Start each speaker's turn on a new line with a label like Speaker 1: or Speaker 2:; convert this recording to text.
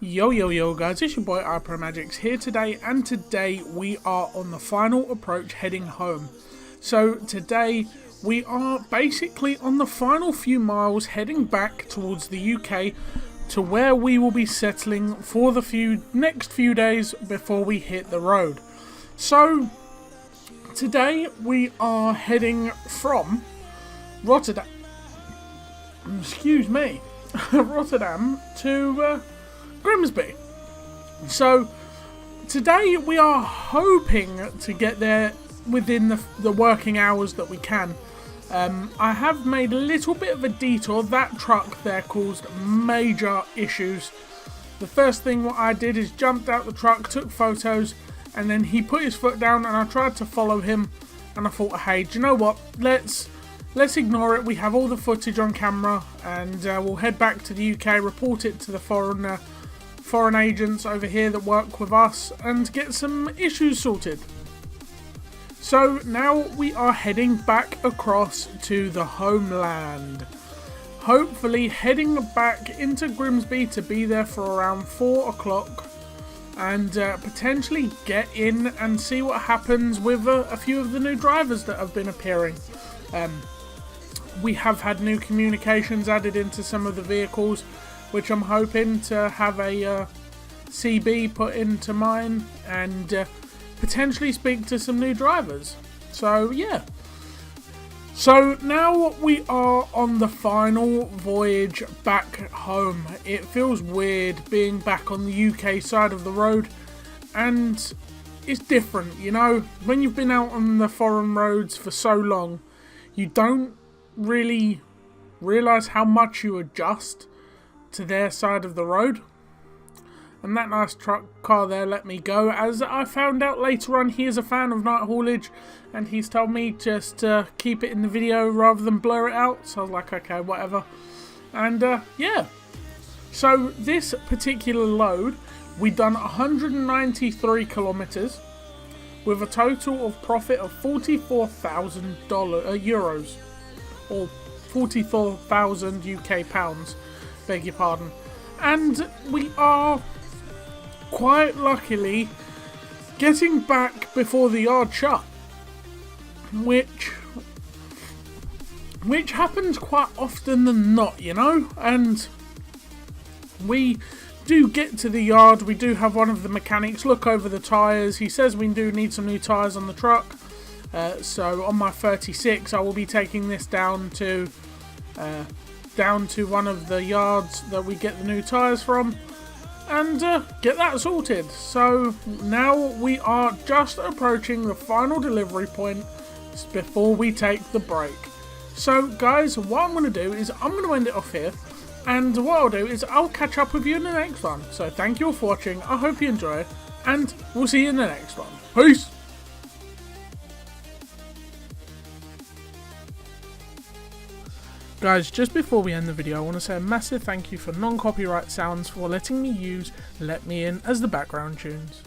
Speaker 1: Yo guys, it's your boy Promods here today, and today we are on the final approach heading home. So today we are basically on the final few miles heading back towards the UK to where we will be settling for the next few days before we hit the road. So today we are heading from Rotterdam, Rotterdam to Grimsby. So today we are hoping to get there within the working hours that we can. I have made a little bit of a detour. That truck there caused major issues. The first thing what I did is jumped out the truck, took photos, and then he put his foot down and I tried to follow him, and I thought, hey, do you know what, let's ignore it. We have all the footage on camera, and we'll head back to the UK, report it to the foreign agents over here that work with us, and get some issues sorted. So now we are heading back across to the homeland, hopefully heading back into Grimsby to be there for around 4 o'clock, and potentially get in and see what happens with a few of the new drivers that have been appearing. We have had new communications added into some of the vehicles, which I'm hoping to have a CB put into mine, and potentially speak to some new drivers. So yeah. So now we are on the final voyage back home. It feels weird being back on the UK side of the road, and it's different, you know. When you've been out on the foreign roads for so long, you don't really realise how much you adjust to their side of the road. And that nice car there let me go, as I found out later on he is a fan of night haulage, and he's told me just to keep it in the video rather than blur it out. So I was like, okay, whatever. And yeah, so this particular load, we done 193 kilometers with a total of profit of 44,000 euros, or 44,000 UK pounds, beg your pardon. And we are quite luckily getting back before the yard shut, which happens quite often than not, you know. And we do get to the yard, we do have one of the mechanics look over the tyres. He says we do need some new tyres on the truck, so on my 36 I will be taking this down to one of the yards that we get the new tyres from, and get that sorted. So now we are just approaching the final delivery point before we take the break. So guys, what I'm going to do is I'm going to end it off here, and what I'll do is I'll catch up with you in the next one. So thank you all for watching, I hope you enjoy, and we'll see you in the next one. Peace! Guys, just before we end the video, I want to say a massive thank you for non-copyright sounds for letting me use Let Me In as the background tunes.